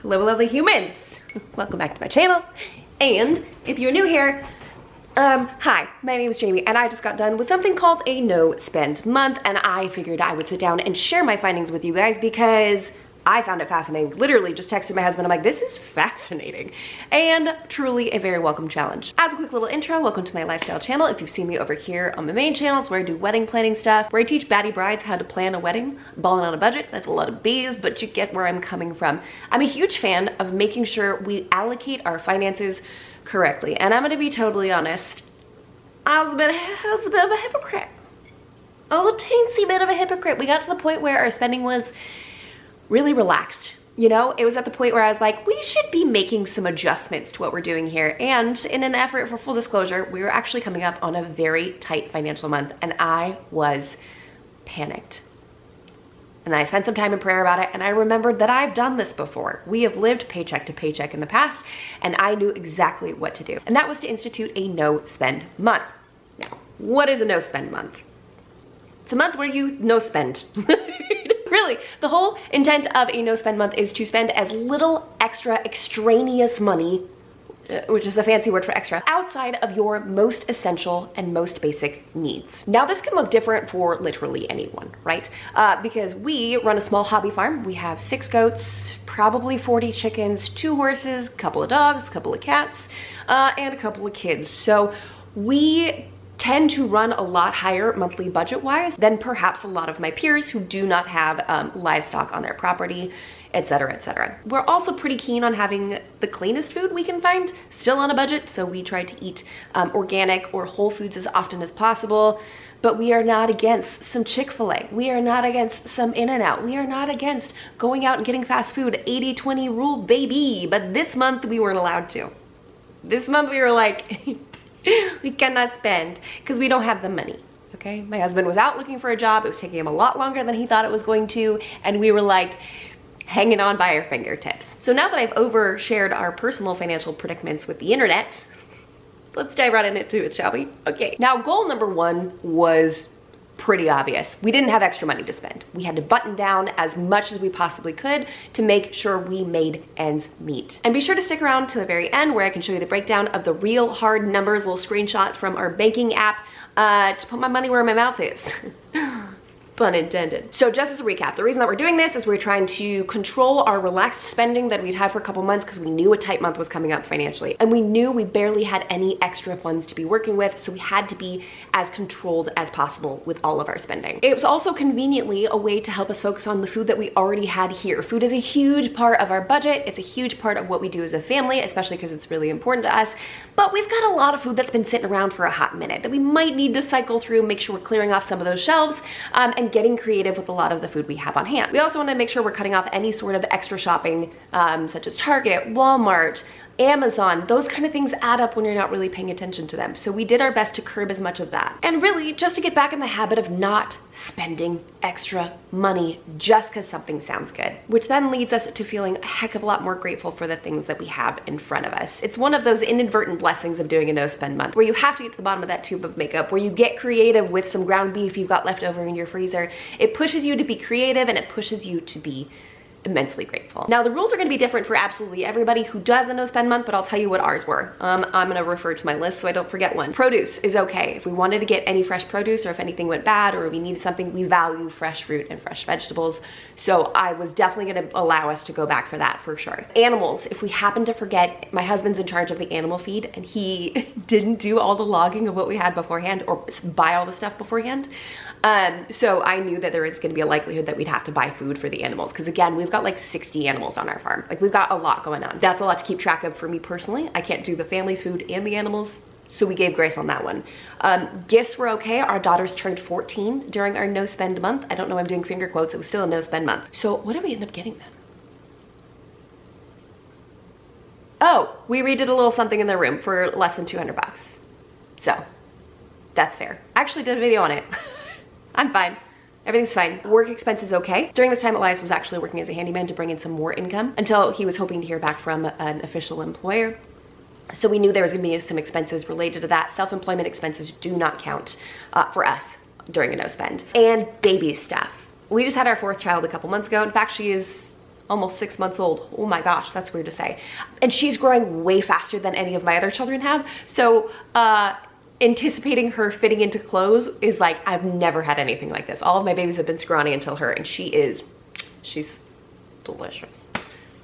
Hello, lovely humans. Welcome back to my channel. And if you're new here, hi, my name is Jamie, and I just got done with something called a no spend month, and I figured I would sit down and share my findings with you guys because I found it fascinating. Literally just texted my husband, I'm like, this is fascinating. And truly a very welcome challenge. As a quick little intro, welcome to my lifestyle channel. If you've seen me over here on my main channel, it's where I do wedding planning stuff, where I teach baddie brides how to plan a wedding, balling on a budget. That's a lot of B's, but you get where I'm coming from. I'm a huge fan of making sure we allocate our finances correctly. And I'm gonna be totally honest, I was a bit of a hypocrite. I was a teensy bit of a hypocrite. We got to the point where our spending was really relaxed. You know, it was at the point where I was like, we should be making some adjustments to what we're doing here. And in an effort for full disclosure, we were actually coming up on a very tight financial month, and I was panicked. And I spent some time in prayer about it, and I remembered that I've done this before. We have lived paycheck to paycheck in the past, and I knew exactly what to do. And that was to institute a no spend month. Now, what is a no spend month? It's a month where you no spend. Really, the whole intent of a no spend month is to spend as little extra extraneous money, which is a fancy word for extra, outside of your most essential and most basic needs. Now, this can look different for literally anyone, right? Because we run a small hobby farm. We have 6 goats, probably 40 chickens, 2 horses, a couple of dogs, a couple of cats, and a couple of kids. So we tend to run a lot higher monthly budget-wise than perhaps a lot of my peers who do not have livestock on their property, etc., etc. We're also pretty keen on having the cleanest food we can find, still on a budget, so we try to eat organic or whole foods as often as possible, but we are not against some Chick-fil-A. We are not against some In-N-Out. We are not against going out and getting fast food, 80-20 rule, baby, but this month we weren't allowed to. This month we were like, we cannot spend because we don't have the money, okay? My husband was out looking for a job. It was taking him a lot longer than he thought it was going to, and we were like hanging on by our fingertips. So now that I've overshared our personal financial predicaments with the internet, let's dive right into it, shall we? Okay, now goal number 1 was pretty obvious. We didn't have extra money to spend. We had to button down as much as we possibly could to make sure we made ends meet. And be sure to stick around to the very end where I can show you the breakdown of the real hard numbers, little screenshot from our banking app to put my money where my mouth is. Pun intended. So just as a recap, the reason that we're doing this is we're trying to control our relaxed spending that we'd had for a couple months because we knew a tight month was coming up financially. And we knew we barely had any extra funds to be working with, so we had to be as controlled as possible with all of our spending. It was also conveniently a way to help us focus on the food that we already had here. Food is a huge part of our budget. It's a huge part of what we do as a family, especially because it's really important to us. But we've got a lot of food that's been sitting around for a hot minute that we might need to cycle through, make sure we're clearing off some of those shelves, and getting creative with a lot of the food we have on hand. We also want to make sure we're cutting off any sort of extra shopping, such as Target, Walmart, Amazon. Those kind of things add up when you're not really paying attention to them. So we did our best to curb as much of that. And really just to get back in the habit of not spending extra money just because something sounds good, which then leads us to feeling a heck of a lot more grateful for the things that we have in front of us. It's one of those inadvertent blessings of doing a no spend month where you have to get to the bottom of that tube of makeup, where you get creative with some ground beef you've got left over in your freezer. It pushes you to be creative, and it pushes you to be immensely grateful. Now, the rules are going to be different for absolutely everybody who does a no spend month, but I'll tell you what ours were. I'm going to refer to my list so I don't forget one. Produce is okay. If we wanted to get any fresh produce, or if anything went bad, or we needed something, we value fresh fruit and fresh vegetables. So I was definitely going to allow us to go back for that for sure. Animals, if we happen to forget, my husband's in charge of the animal feed, and he didn't do all the logging of what we had beforehand or buy all the stuff beforehand. So I knew that there was going to be a likelihood that we'd have to buy food for the animals. Because again, we've got like 60 animals on our farm. Like, we've got a lot going on. That's a lot to keep track of for me personally. I can't do the family's food and the animals. So we gave grace on that one. Gifts were okay. Our daughters turned 14 during our no spend month. I don't know, I'm doing finger quotes. It was still a no spend month. So what did we end up getting then? Oh, we redid a little something in their room for less than 200 bucks. So that's fair. I actually did a video on it. I'm fine. Everything's fine. Work expenses okay. During this time, Elias was actually working as a handyman to bring in some more income until he was hoping to hear back from an official employer. So we knew there was gonna be some expenses related to that. Self-employment expenses do not count for us during a no spend. And baby stuff. We just had our 4th child a couple months ago. In fact, she is almost 6 months old. Oh my gosh, that's weird to say. And she's growing way faster than any of my other children have. So anticipating her fitting into clothes is like, I've never had anything like this. All of my babies have been scrawny until her, and she's delicious.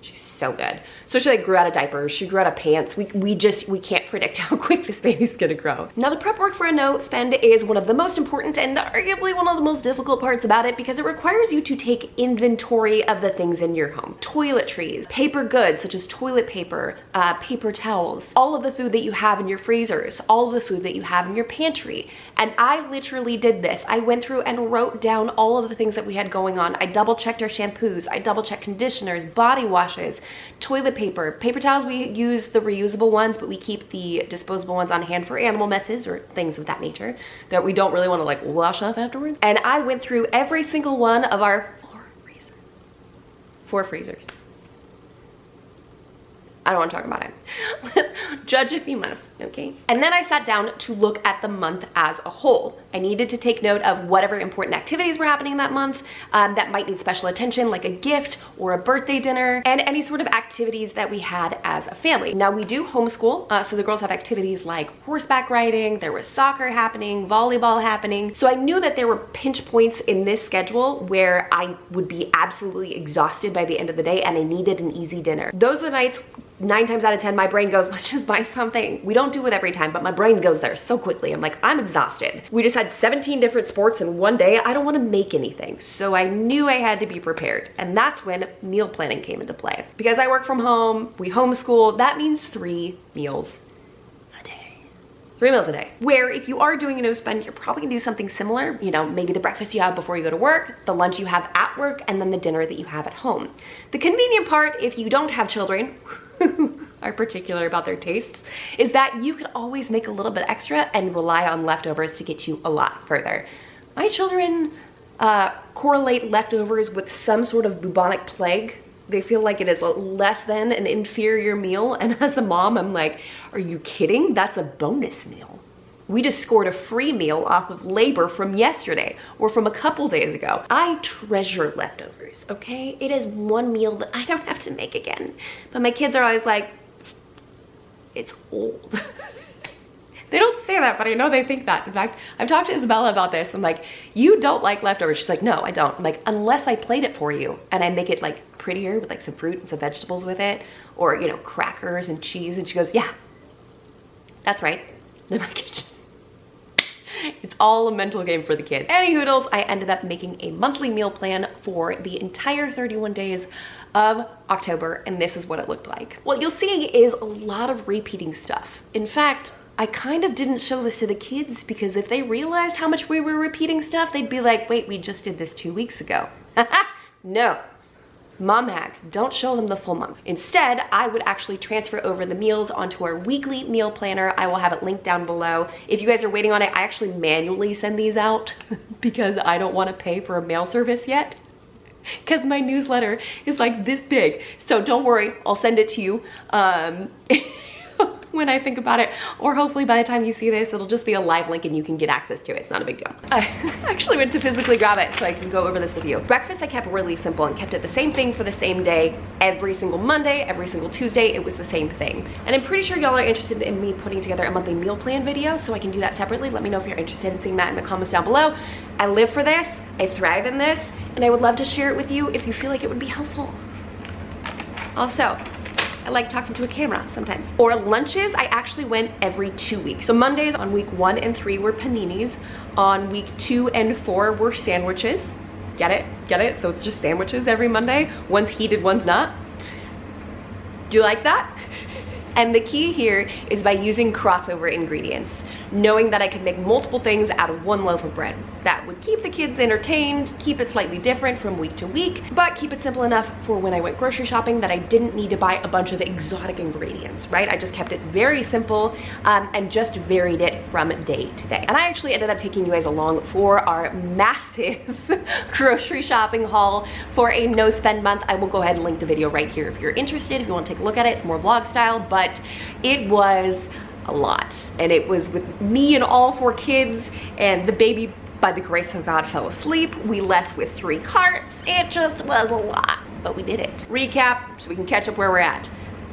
She's so good. So she like grew out of diapers, she grew out of pants. We can't predict how quick this baby's gonna grow. Now the prep work for a no spend is one of the most important and arguably one of the most difficult parts about it, because it requires you to take inventory of the things in your home. Toiletries, paper goods such as toilet paper, paper towels, all of the food that you have in your freezers, all of the food that you have in your pantry. And I literally did this. I went through and wrote down all of the things that we had going on. I double checked our shampoos, I double checked conditioners, body washes, toilet paper. Paper towels, we use the reusable ones, but we keep the disposable ones on hand for animal messes or things of that nature that we don't really want to like wash off afterwards. And I went through every single one of our 4 freezers. I don't want to talk about it. Judge if you must, okay? And then I sat down to look at the month as a whole. I needed to take note of whatever important activities were happening that month that might need special attention, like a gift or a birthday dinner, and any sort of activities that we had as a family. Now we do homeschool, so the girls have activities like horseback riding, there was soccer happening, volleyball happening. So I knew that there were pinch points in this schedule where I would be absolutely exhausted by the end of the day and I needed an easy dinner. Those are the nights 9 times out of 10, my brain goes, let's just buy something. We don't do it every time, but my brain goes there so quickly. I'm like, I'm exhausted. We just had 17 different sports in one day. I don't want to make anything. So I knew I had to be prepared. And that's when meal planning came into play. Because I work from home, we homeschool, that means 3 meals a day. 3 meals a day. Where if you are doing a no spend, you're probably gonna do something similar. You know, maybe the breakfast you have before you go to work, the lunch you have at work, and then the dinner that you have at home. The convenient part, if you don't have children, are particular about their tastes, is that you can always make a little bit extra and rely on leftovers to get you a lot further. My children correlate leftovers with some sort of bubonic plague. They feel like it is less than an inferior meal, and as a mom, I'm like, are you kidding? That's a bonus meal. We just scored a free meal off of labor from yesterday or from a couple days ago. I treasure leftovers, okay? It is one meal that I don't have to make again. But my kids are always like, it's old. They don't say that, but I know they think that. In fact, I've talked to Isabella about this. I'm like, you don't like leftovers. She's like, no, I don't. I'm like, unless I plate it for you and I make it like prettier with like some fruit and some vegetables with it, or, you know, crackers and cheese. And she goes, yeah, that's right. In my kitchen. It's all a mental game for the kids. Any hoodles, I ended up making a monthly meal plan for the entire 31 days of October, and this is what it looked like. What you'll see is a lot of repeating stuff. In fact, I kind of didn't show this to the kids because if they realized how much we were repeating stuff, they'd be like, wait, we just did this 2 weeks ago. No. Mom hack, don't show them the full month. Instead, I would actually transfer over the meals onto our weekly meal planner. I will have it linked down below. If you guys are waiting on it, I actually manually send these out because I don't want to pay for a mail service yet, because my newsletter is like this big. So don't worry, I'll send it to you when I think about it, or hopefully by the time you see this, it'll just be a live link and you can get access to it. It's not a big deal. I actually went to physically grab it so I can go over this with you. Breakfast I kept really simple and kept it the same thing for the same day. Every single Monday, every single Tuesday, it was the same thing. And I'm pretty sure y'all are interested in me putting together a monthly meal plan video, so I can do that separately. Let me know if you're interested in seeing that in the comments down below. I live for this, I thrive in this, and I would love to share it with you if you feel like it would be helpful. Also, I like talking to a camera sometimes. For lunches, I actually went every 2 weeks. So Mondays on week 1 and 3 were paninis. On week 2 and 4 were sandwiches. Get it? Get it? So it's just sandwiches every Monday. One's heated, one's not. Do you like that? And the key here is by using crossover ingredients, knowing that I could make multiple things out of one loaf of bread. That would keep the kids entertained, keep it slightly different from week to week, but keep it simple enough for when I went grocery shopping that I didn't need to buy a bunch of exotic ingredients, right? I just kept it very simple and just varied it from day to day. And I actually ended up taking you guys along for our massive grocery shopping haul for a no spend month. I will go ahead and link the video right here if you're interested, if you want to take a look at it. It's more vlog style, but it was a lot. And it was with me and all 4 kids, and the baby, by the grace of God, fell asleep. We left with 3 carts. It just was a lot. but we did it. Recap, so we can catch up where we're at.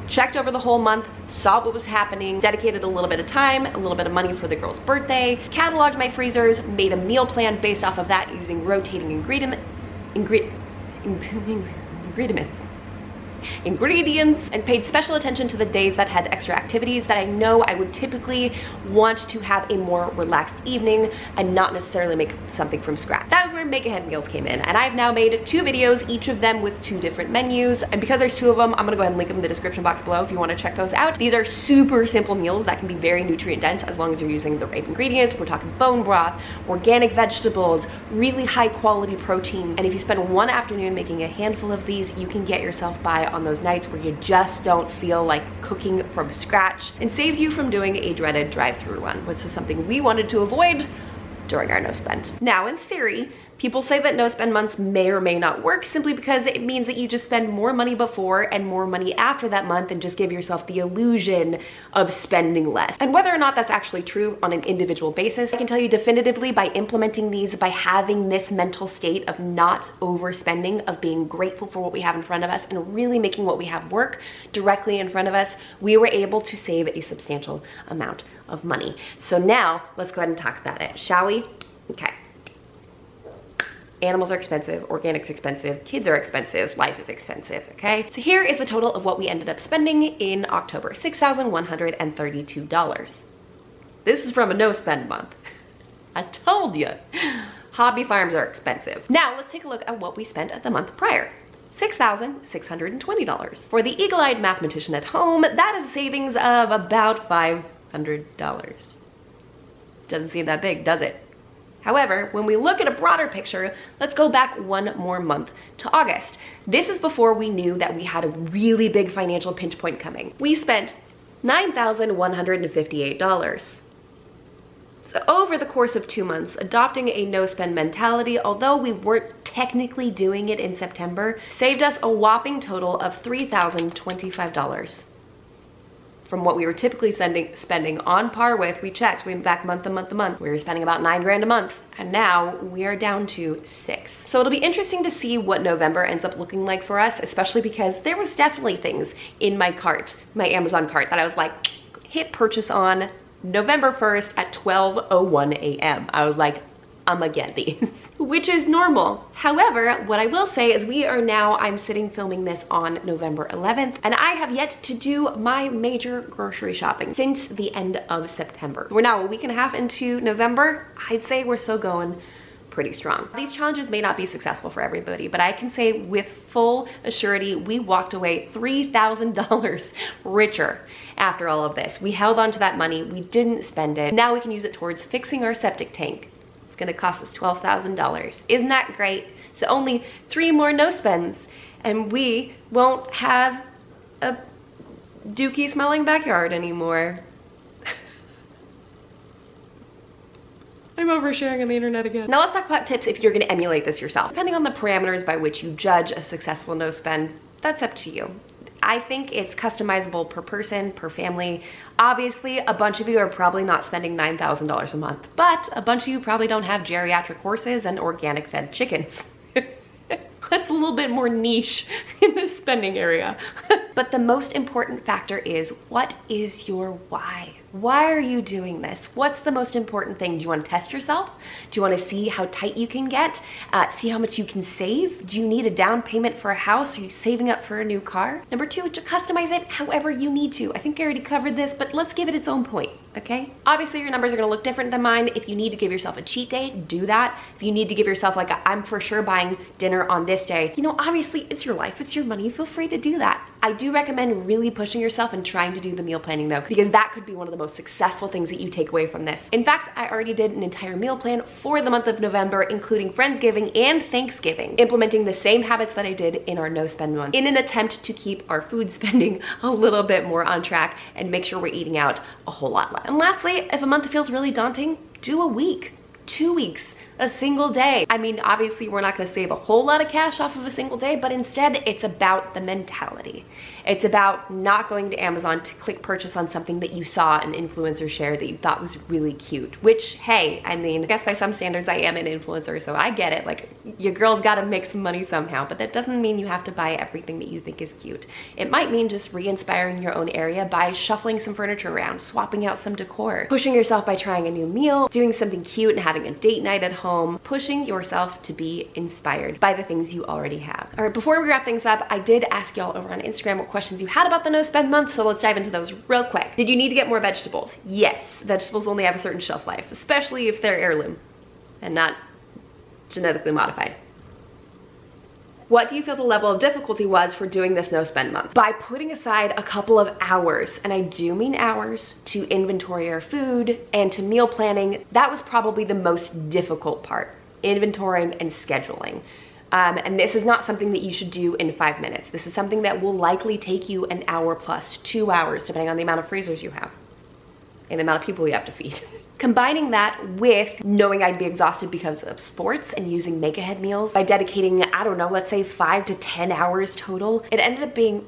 Checked over the whole month, saw what was happening, dedicated a little bit of time, a little bit of money for the girl's birthday, cataloged my freezers, made a meal plan based off of that using rotating ingredients, and paid special attention to the days that had extra activities that I know I would typically want to have a more relaxed evening and not necessarily make something from scratch. That is where Make Ahead meals came in, and I've now made 2 videos, each of them with 2 different menus, and because there's 2 of them, I'm gonna go ahead and link them in the description box below if you want to check those out. These are super simple meals that can be very nutrient dense as long as you're using the right ingredients. We're talking bone broth, organic vegetables, really high quality protein, and if you spend one afternoon making a handful of these, you can get yourself by on those nights where you just don't feel like cooking from scratch, and saves you from doing a dreaded drive-through run, which is something we wanted to avoid during our no spend. Now, in theory, people say that no spend months may or may not work simply because it means that you just spend more money before and more money after that month and just give yourself the illusion of spending less. And whether or not that's actually true on an individual basis, I can tell you definitively by implementing these, by having this mental state of not overspending, of being grateful for what we have in front of us and really making what we have work directly in front of us, we were able to save a substantial amount of money. So now let's go ahead and talk about it, shall we? Okay. Animals are expensive, organic's expensive, kids are expensive, life is expensive, okay? So here is the total of what we ended up spending in October, $6,132. This is from a no spend month. I told you, hobby farms are expensive. Now let's take a look at what we spent at the month prior. $6,620. For the eagle-eyed mathematician at home, that is a savings of about $500. Doesn't seem that big, does it? However, when we look at a broader picture, let's go back one more month to August. This is before we knew that we had a really big financial pinch point coming. We spent $9,158. So over the course of 2 months, adopting a no-spend mentality, although we weren't technically doing it in September, saved us a whopping total of $3,025. From what we were typically spending on par with. We checked, we went back month to month to month. We were spending about $9 grand a month, and now we are down to 6. So it'll be interesting to see what November ends up looking like for us, especially because there was definitely things in my cart, my Amazon cart, that I was like, hit purchase on November 1st at 12:01 a.m. I was like, I'ma get these, which is normal. However, what I will say is I'm sitting filming this on November 11th, and I have yet to do my major grocery shopping since the end of September. We're now a week and a half into November. I'd say we're still going pretty strong. These challenges may not be successful for everybody, but I can say with full assurity, we walked away $3,000 richer after all of this. We held on to that money, we didn't spend it. Now we can use it towards fixing our septic tank. Gonna cost us $12,000. Isn't that great? So only 3 more no spends and we won't have a dookie smelling backyard anymore. I'm oversharing on the internet again. Now let's talk about tips if you're gonna emulate this yourself. Depending on the parameters by which you judge a successful no spend, that's up to you. I think it's customizable per person, per family. Obviously, a bunch of you are probably not spending $9,000 a month, but a bunch of you probably don't have geriatric horses and organic fed chickens. That's a little bit more niche in the spending area. But the most important factor is, what is your why? Why are you doing this? What's the most important thing? Do you want to test yourself? Do you want to see how tight you can get? See how much you can save? Do you need a down payment for a house? Are you saving up for a new car? Number 2, to customize it however you need to. I think I already covered this, but let's give it its own point, okay? Obviously, your numbers are gonna look different than mine. If you need to give yourself a cheat day, do that. If you need to give yourself like, I'm for sure buying dinner on this day, you know, obviously it's your life, it's your money, feel free to do that. I do recommend really pushing yourself and trying to do the meal planning though, because that could be one of the most successful things that you take away from this. In fact, I already did an entire meal plan for the month of November, including Friendsgiving and Thanksgiving, implementing the same habits that I did in our no spend month in an attempt to keep our food spending a little bit more on track and make sure we're eating out a whole lot less. And lastly, if a month feels really daunting, do a week, 2 weeks a single day. I mean, obviously we're not gonna save a whole lot of cash off of a single day, but instead it's about the mentality. It's about not going to Amazon to click purchase on something that you saw an influencer share that you thought was really cute, which, hey, I mean, I guess by some standards I am an influencer, so I get it. Like, your girl's gotta make some money somehow, but that doesn't mean you have to buy everything that you think is cute. It might mean just re-inspiring your own area by shuffling some furniture around, swapping out some decor, pushing yourself by trying a new meal, doing something cute and having a date night at home, pushing yourself to be inspired by the things you already have. All right, before we wrap things up, I did ask y'all over on Instagram what questions you had about the no spend month, so let's dive into those real quick. Did you need to get more vegetables? Yes, vegetables only have a certain shelf life, especially if they're heirloom and not genetically modified. What do you feel the level of difficulty was for doing this no spend month? By putting aside a couple of hours, and I do mean hours, to inventory our food and to meal planning, that was probably the most difficult part, inventorying and scheduling. And this is not something that you should do in 5 minutes. This is something that will likely take you an hour plus, 2 hours, depending on the amount of freezers you have and the amount of people you have to feed. Combining that with knowing I'd be exhausted because of sports and using make-ahead meals by dedicating, I don't know, let's say 5 to 10 hours total, it ended up being,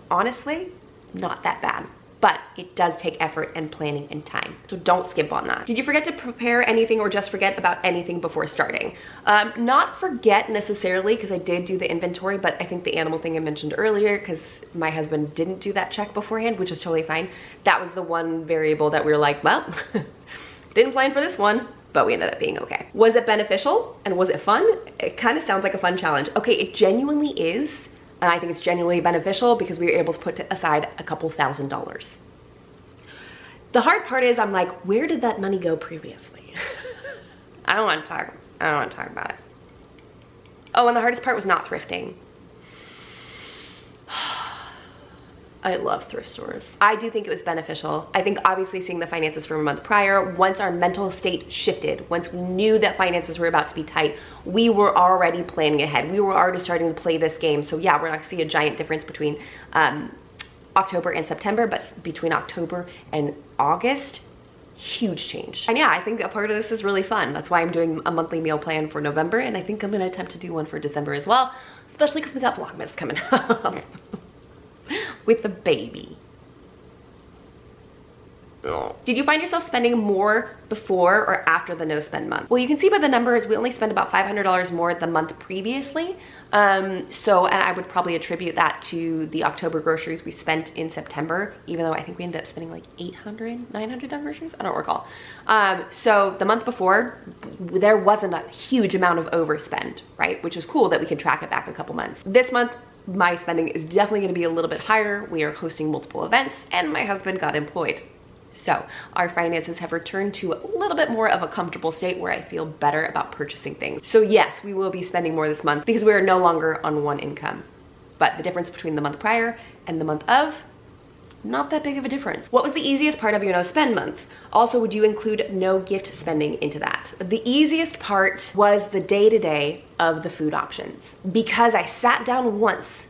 honestly, not that bad. But it does take effort and planning and time. So don't skimp on that. Did you forget to prepare anything or just forget about anything before starting? Not forget necessarily, because I did do the inventory, but I think the animal thing I mentioned earlier, because my husband didn't do that check beforehand, which is totally fine. That was the one variable that we were like, well, didn't plan for this one, but we ended up being okay. Was it beneficial and was it fun? It kind of sounds like a fun challenge. Okay, it genuinely is. And I think it's genuinely beneficial because we were able to put aside a couple $1,000s. The hard part is I'm like, where did that money go previously? I don't want to talk about it. Oh, and the hardest part was not thrifting. I love thrift stores. I do think it was beneficial. I think obviously seeing the finances from a month prior, once our mental state shifted, once we knew that finances were about to be tight, we were already planning ahead. We were already starting to play this game. So yeah, we're not gonna see a giant difference between October and September, but between October and August, huge change. And yeah, I think a part of this is really fun. That's why I'm doing a monthly meal plan for November, and I think I'm gonna attempt to do one for December as well, especially because we got Vlogmas coming up. With the baby. Did you find yourself spending more before or after the no spend month? Well, you can see by the numbers, we only spent about $500 more the month previously. And I would probably attribute that to the October groceries we spent in September, even though I think we ended up spending like 800, 900 on groceries. I don't recall. So the month before, there wasn't a huge amount of overspend, right? Which is cool that we can track it back a couple months. This month, my spending is definitely going to be a little bit higher. We are hosting multiple events and my husband got employed. So our finances have returned to a little bit more of a comfortable state where I feel better about purchasing things. So yes, we will be spending more this month because we are no longer on one income. But the difference between the month prior and the month of, not that big of a difference. What was the easiest part of your no spend month? Also, would you include no gift spending into that? The easiest part was the day-to-day of the food options. Because I sat down once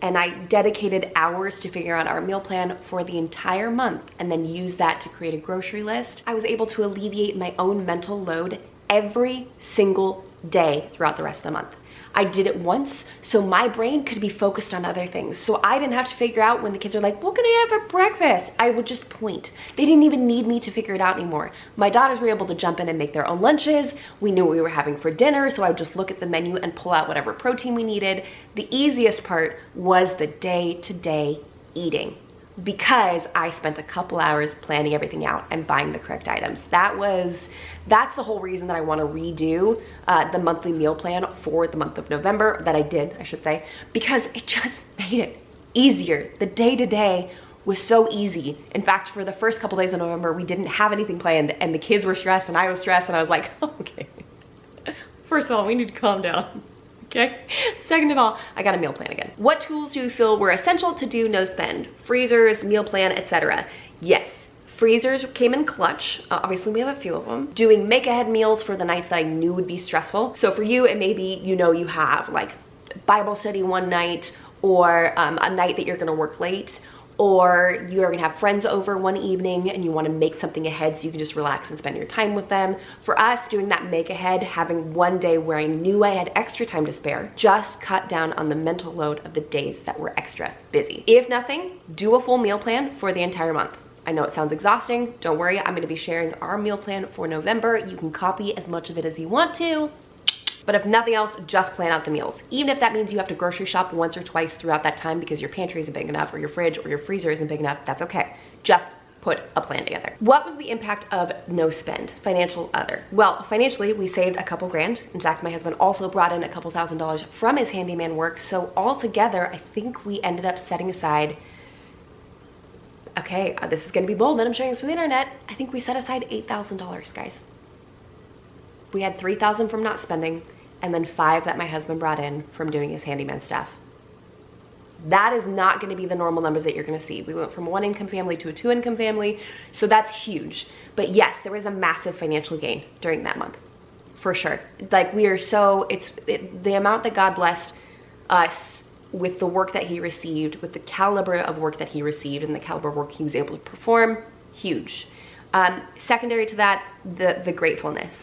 and I dedicated hours to figure out our meal plan for the entire month and then use that to create a grocery list, I was able to alleviate my own mental load every single day throughout the rest of the month. I did it once so my brain could be focused on other things. So I didn't have to figure out when the kids are like, what can I have for breakfast? I would just point. They didn't even need me to figure it out anymore. My daughters were able to jump in and make their own lunches. We knew what we were having for dinner, so I would just look at the menu and pull out whatever protein we needed. The easiest part was the day-to-day eating, because I spent a couple hours planning everything out and buying the correct items. That's the whole reason that I want to redo the monthly meal plan for the month of November, that I did, I should say, because it just made it easier. The day-to-day was so easy. In fact, for the first couple days of November, we didn't have anything planned and the kids were stressed and I was stressed and I was like, okay, first of all, we need to calm down. Okay. Second of all, I got a meal plan again. What tools do you feel were essential to do no spend? Freezers, meal plan, etc. Yes, freezers came in clutch. Obviously, we have a few of them. Doing make-ahead meals for the nights that I knew would be stressful. So for you, it may be, you know, you have like Bible study one night or a night that you're gonna work late, or you are gonna have friends over one evening and you wanna make something ahead so you can just relax and spend your time with them. For us, doing that make ahead, having one day where I knew I had extra time to spare, just cut down on the mental load of the days that were extra busy. If nothing, do a full meal plan for the entire month. I know it sounds exhausting. Don't worry, I'm gonna be sharing our meal plan for November. You can copy as much of it as you want to. But if nothing else, just plan out the meals. Even if that means you have to grocery shop once or twice throughout that time because your pantry isn't big enough or your fridge or your freezer isn't big enough, that's okay. Just put a plan together. What was the impact of no spend, financial other? Well, financially, we saved a couple grand. In fact, my husband also brought in a couple $1,000s from his handyman work. So altogether, I think we ended up setting aside, okay, this is gonna be bold and I'm sharing this with the internet. I think we set aside $8,000, guys. We had $3,000 from not spending, and then $5,000 that my husband brought in from doing his handyman stuff. That is not gonna be the normal numbers that you're gonna see. We went from a 1-income family to a 2-income family, so that's huge. But yes, there was a massive financial gain during that month, for sure. Like we are so, the amount that God blessed us with the work that he received, with the caliber of work that he received and the caliber of work he was able to perform, huge. Secondary to that, the gratefulness.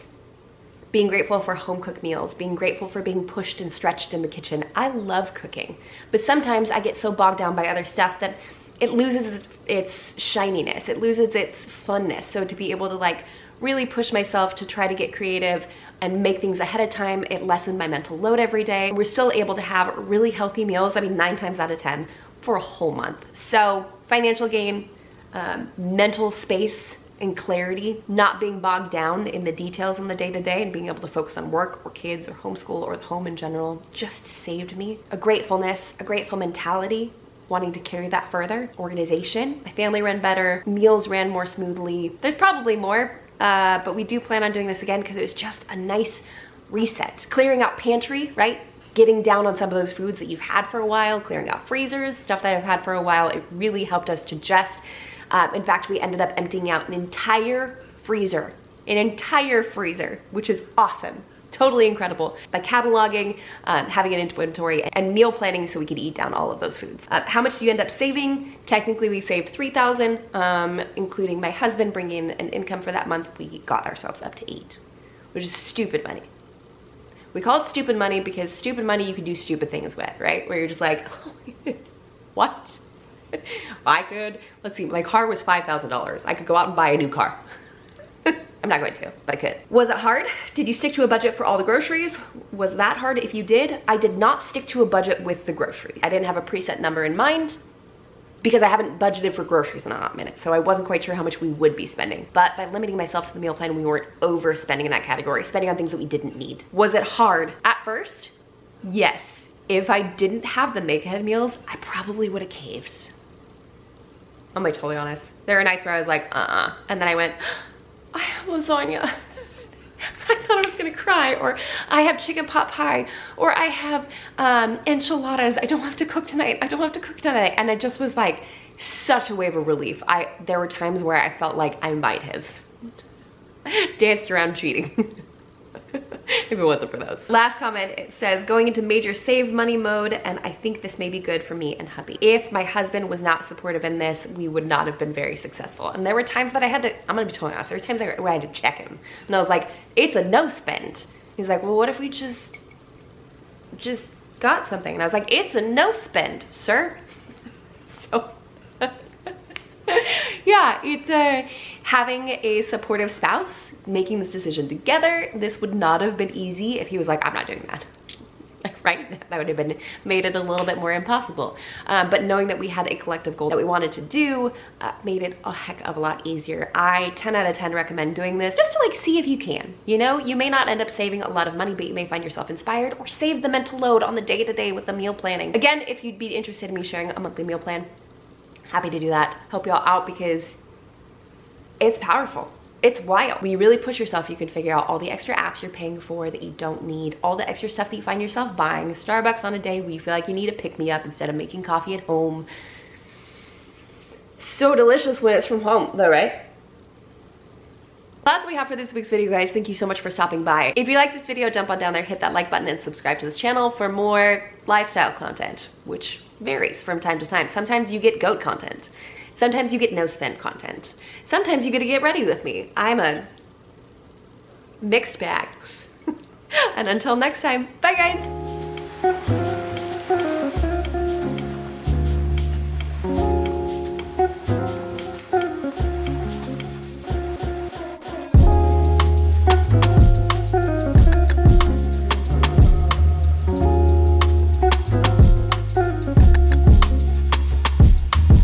Being grateful for home-cooked meals, being grateful for being pushed and stretched in the kitchen. I love cooking, but sometimes I get so bogged down by other stuff that it loses its shininess, it loses its funness. So to be able to like really push myself to try to get creative and make things ahead of time, it lessened my mental load every day. We're still able to have really healthy meals, I mean 9 times out of 10, for a whole month. So financial gain, mental space, and clarity, not being bogged down in the details in the day-to-day and being able to focus on work or kids or homeschool or the home in general just saved me. A gratefulness, a grateful mentality, wanting to carry that further. Organization, my family ran better, meals ran more smoothly. There's probably more, but we do plan on doing this again because it was just a nice reset. Clearing out pantry, right? Getting down on some of those foods that you've had for a while, clearing out freezers, stuff that I've had for a while. It really helped us to just in fact, we ended up emptying out an entire freezer, which is awesome. Totally incredible. By cataloging, having an inventory, and meal planning so we could eat down all of those foods. How much do you end up saving? Technically, we saved $3,000, including my husband bringing in an income for that month. We got ourselves up to $8,000, which is stupid money. We call it stupid money because stupid money you can do stupid things with, right? Where you're just like, what? I could, let's see, my car was $5,000. I could go out and buy a new car. I'm not going to, but I could. Was it hard? Did you stick to a budget for all the groceries? Was that hard? If you did, I did not stick to a budget with the groceries. I didn't have a preset number in mind because I haven't budgeted for groceries in a hot minute, so I wasn't quite sure how much we would be spending. But by limiting myself to the meal plan, we weren't overspending in that category, spending on things that we didn't need. Was it hard? At first, yes. If I didn't have the make-ahead meals, I probably would have caved. I'm gonna be totally honest. There were nights where I was like, and then I went, I have lasagna. I thought I was gonna cry, or I have chicken pot pie, or I have enchiladas. I don't have to cook tonight. And it just was like such a wave of relief. There were times where I felt like I might have danced around cheating. If it wasn't for those. Last comment, it says, going into major save money mode, and I think this may be good for me and hubby. If my husband was not supportive in this, we would not have been very successful. And there were times that I had to, I'm gonna be totally honest, there were times where I had to check him. And I was like, it's a no spend. He's like, well, what if we just got something? And I was like, it's a no spend, sir. So, yeah, it's having a supportive spouse, making this decision together. This would not have been easy if he was like, I'm not doing that. Right? That would have made it a little bit more impossible. But knowing that we had a collective goal that we wanted to do made it a heck of a lot easier. I 10 out of 10 recommend doing this just to like see if you can. You know, you may not end up saving a lot of money, but you may find yourself inspired or save the mental load on the day-to-day with the meal planning. Again, if you'd be interested in me sharing a monthly meal plan, happy to do that. Help y'all out because it's powerful. It's wild. When you really push yourself, you can figure out all the extra apps you're paying for that you don't need, all the extra stuff that you find yourself buying, Starbucks on a day where you feel like you need a pick-me-up instead of making coffee at home. So delicious when it's from home though, right? That's what we have for this week's video, guys. Thank you so much for stopping by. If you like this video, jump on down there, hit that like button, and subscribe to this channel for more lifestyle content, which varies from time to time. Sometimes you get goat content. Sometimes you get no spend content. Sometimes you get to get ready with me. I'm a mixed bag. And until next time, bye guys.